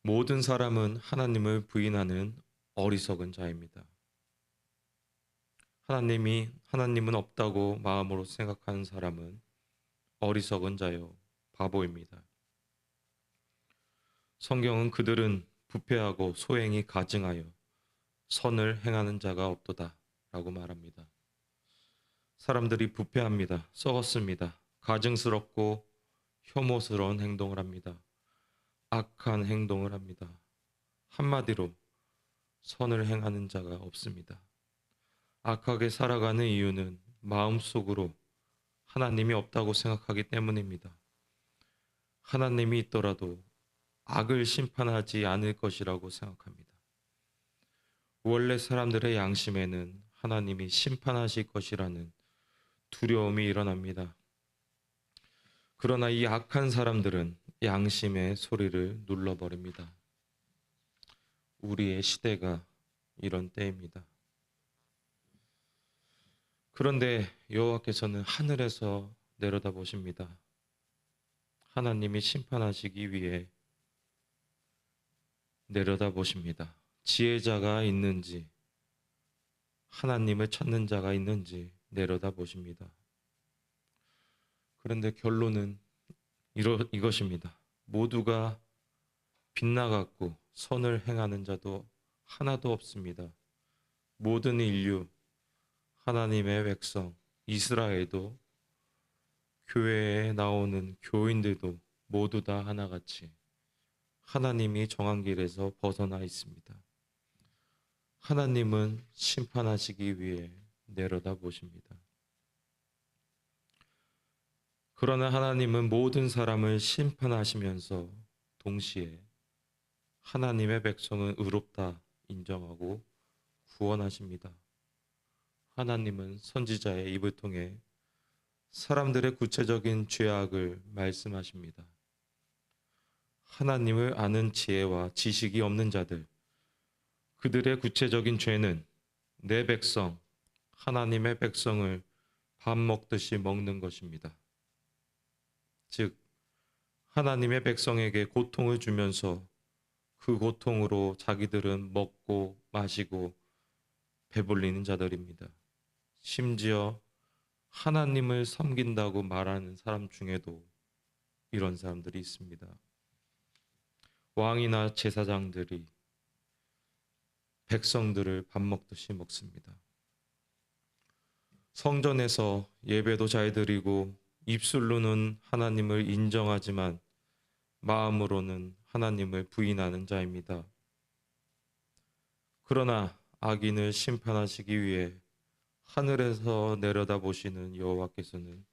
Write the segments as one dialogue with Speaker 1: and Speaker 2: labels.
Speaker 1: 모든 사람은 하나님을 부인하는 어리석은 자입니다. 하나님은 없다고 마음으로 생각하는 사람은 어리석은 자요, 바보입니다. 성경은 그들은 부패하고 소행이 가증하여 선을 행하는 자가 없도다 라고 말합니다. 사람들이 부패합니다. 썩었습니다. 가증스럽고 혐오스러운 행동을 합니다. 악한 행동을 합니다. 한마디로 선을 행하는 자가 없습니다. 악하게 살아가는 이유는 마음속으로 하나님이 없다고 생각하기 때문입니다. 하나님이 있더라도 악을 심판하지 않을 것이라고 생각합니다. 원래 사람들의 양심에는 하나님이 심판하실 것이라는 두려움이 일어납니다. 그러나 이 악한 사람들은 양심의 소리를 눌러버립니다. 우리의 시대가 이런 때입니다. 그런데 여호와께서는 하늘에서 내려다 보십니다. 하나님이 심판하시기 위해 내려다 보십니다. 지혜자가 있는지, 하나님을 찾는 자가 있는지 내려다 보십니다. 그런데 결론은 이것입니다. 모두가 빗나갔고 선을 행하는 자도 하나도 없습니다. 모든 인류, 하나님의 백성, 이스라엘도 교회에 나오는 교인들도 모두 다 하나같이 하나님이 정한 길에서 벗어나 있습니다. 하나님은 심판하시기 위해 내려다 보십니다. 그러나 하나님은 모든 사람을 심판하시면서 동시에 하나님의 백성은 의롭다 인정하고 구원하십니다. 하나님은 선지자의 입을 통해 사람들의 구체적인 죄악을 말씀하십니다. 하나님을 아는 지혜와 지식이 없는 자들, 그들의 구체적인 죄는 내 백성, 하나님의 백성을 밥 먹듯이 먹는 것입니다. 즉, 하나님의 백성에게 고통을 주면서 그 고통으로 자기들은 먹고 마시고 배불리는 자들입니다. 심지어 하나님을 섬긴다고 말하는 사람 중에도 이런 사람들이 있습니다. 왕이나 제사장들이 백성들을 밥 먹듯이 먹습니다. 성전에서 예배도 잘 드리고 입술로는 하나님을 인정하지만 마음으로는 하나님을 부인하는 자입니다. 그러나 악인을 심판하시기 위해 하늘에서 내려다보시는 여호와께서는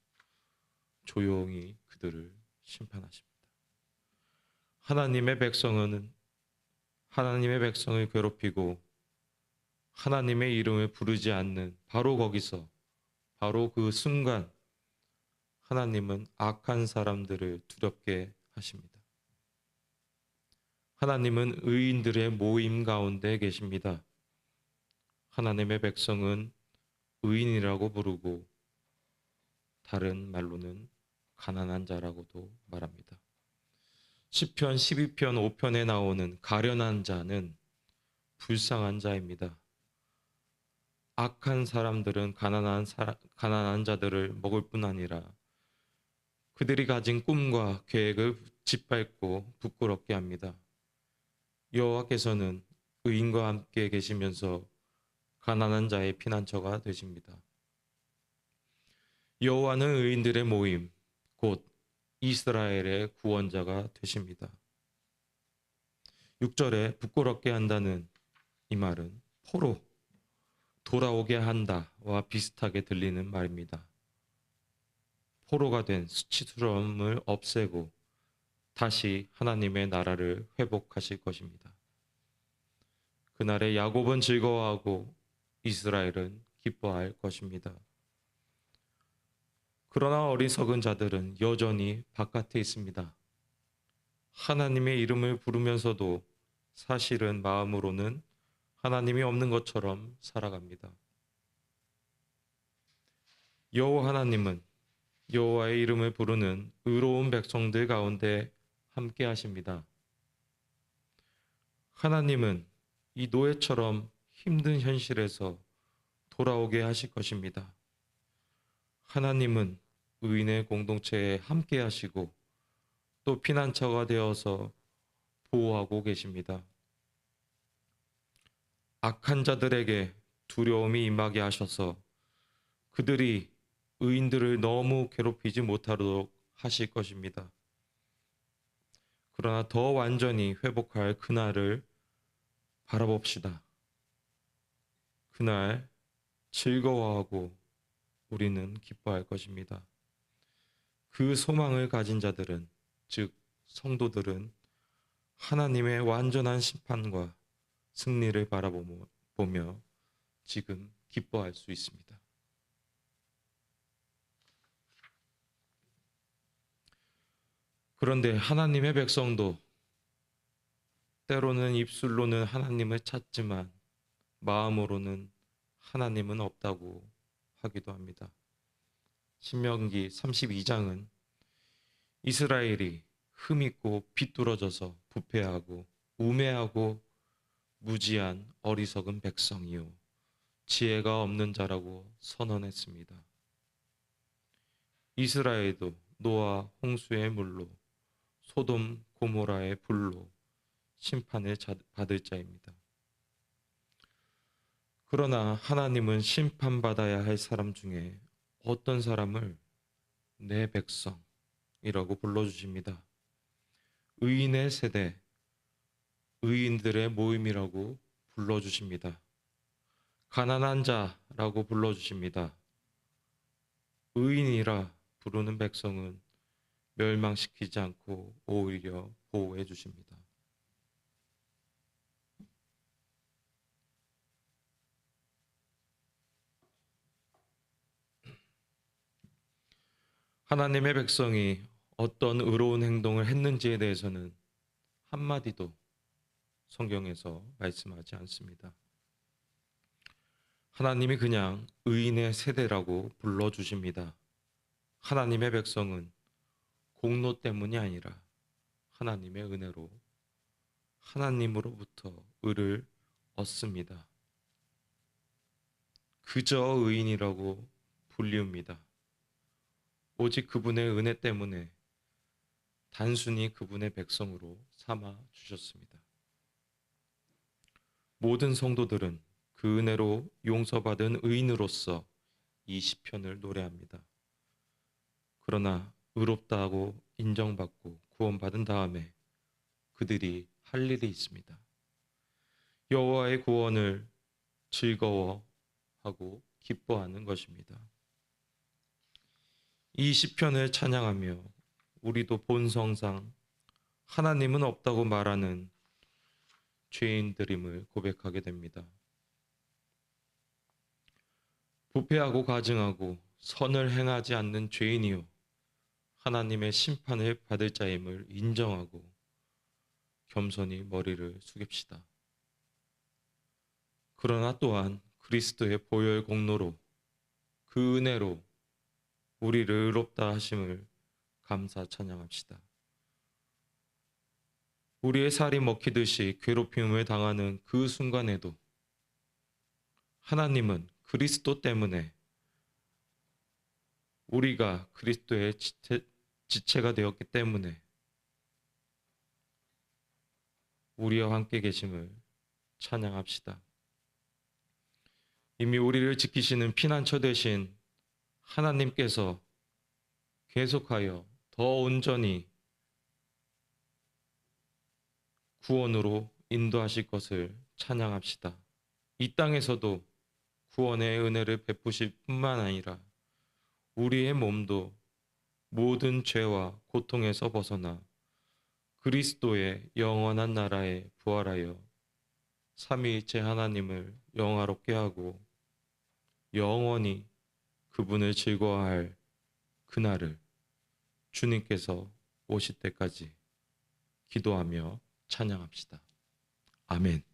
Speaker 1: 조용히 그들을 심판하십니다. 하나님의 백성을 괴롭히고 하나님의 이름을 부르지 않는 바로 거기서, 바로 그 순간 하나님은 악한 사람들을 두렵게 하십니다. 하나님은 의인들의 모임 가운데 계십니다. 하나님의 백성은 의인이라고 부르고 다른 말로는 가난한 자라고도 말합니다. 시편 12편 5편에 나오는 가련한 자는 불쌍한 자입니다. 악한 사람들은 가난한 자들을 먹을 뿐 아니라 그들이 가진 꿈과 계획을 짓밟고 부끄럽게 합니다. 여호와께서는 의인과 함께 계시면서 가난한 자의 피난처가 되십니다. 여호와는 의인들의 모임, 곧 이스라엘의 구원자가 되십니다. 6절에 부끄럽게 한다는 이 말은 포로, 돌아오게 한다와 비슷하게 들리는 말입니다. 포로가 된 수치스러움을 없애고 다시 하나님의 나라를 회복하실 것입니다. 그날에 야곱은 즐거워하고 이스라엘은 기뻐할 것입니다. 그러나 어리석은 자들은 여전히 바깥에 있습니다. 하나님의 이름을 부르면서도 사실은 마음으로는 하나님이 없는 것처럼 살아갑니다. 여호와 하나님은 여호와의 이름을 부르는 의로운 백성들 가운데 함께 하십니다. 하나님은 이 노예처럼 힘든 현실에서 돌아오게 하실 것입니다. 하나님은 의인의 공동체에 함께 하시고 또 피난처가 되어서 보호하고 계십니다. 악한 자들에게 두려움이 임하게 하셔서 그들이 의인들을 너무 괴롭히지 못하도록 하실 것입니다. 그러나 더 완전히 회복할 그날을 바라봅시다. 그날 즐거워하고 우리는 기뻐할 것입니다. 그 소망을 가진 자들은, 즉 성도들은 하나님의 완전한 심판과 승리를 바라보며 지금 기뻐할 수 있습니다. 그런데 하나님의 백성도 때로는 입술로는 하나님을 찾지만 마음으로는 하나님은 없다고 하기도 합니다. 신명기 32장은 이스라엘이 흠있고 비뚤어져서 부패하고 우매하고 무지한 어리석은 백성이요 지혜가 없는 자라고 선언했습니다. 이스라엘도 노아 홍수의 물로 소돔 고모라의 불로 심판을 받을 자입니다. 그러나 하나님은 심판받아야 할 사람 중에 어떤 사람을 내 백성이라고 불러주십니다. 의인의 세대, 의인들의 모임이라고 불러주십니다. 가난한 자라고 불러주십니다. 의인이라 부르는 백성은 멸망시키지 않고 오히려 보호해 주십니다. 하나님의 백성이 어떤 의로운 행동을 했는지에 대해서는 한마디도 성경에서 말씀하지 않습니다. 하나님이 그냥 의인의 세대라고 불러주십니다. 하나님의 백성은 공로 때문이 아니라 하나님의 은혜로 하나님으로부터 의를 얻습니다. 그저 의인이라고 불리웁니다. 오직 그분의 은혜 때문에 단순히 그분의 백성으로 삼아 주셨습니다. 모든 성도들은 그 은혜로 용서받은 의인으로서 이 시편을 노래합니다. 그러나 의롭다 하고 인정받고 구원받은 다음에 그들이 할 일이 있습니다. 여호와의 구원을 즐거워하고 기뻐하는 것입니다. 이 시편을 찬양하며 우리도 본성상 하나님은 없다고 말하는 죄인들임을 고백하게 됩니다. 부패하고 가증하고 선을 행하지 않는 죄인이요 하나님의 심판을 받을 자임을 인정하고 겸손히 머리를 숙입시다. 그러나 또한 그리스도의 보혈 공로로 그 은혜로 우리를 의롭다 하심을 감사 찬양합시다. 우리의 살이 먹히듯이 괴롭힘을 당하는 그 순간에도 하나님은 그리스도 때문에 우리가 그리스도의 지체가 되었기 때문에 우리와 함께 계심을 찬양합시다. 이미 우리를 지키시는 피난처 되신 하나님께서 계속하여 더 온전히 구원으로 인도하실 것을 찬양합시다. 이 땅에서도 구원의 은혜를 베푸실 뿐만 아니라 우리의 몸도 모든 죄와 고통에서 벗어나 그리스도의 영원한 나라에 부활하여 삼위일체 하나님을 영화롭게 하고 영원히 그분을 즐거워할 그날을 주님께서 오실 때까지 기도하며 찬양합시다. 아멘.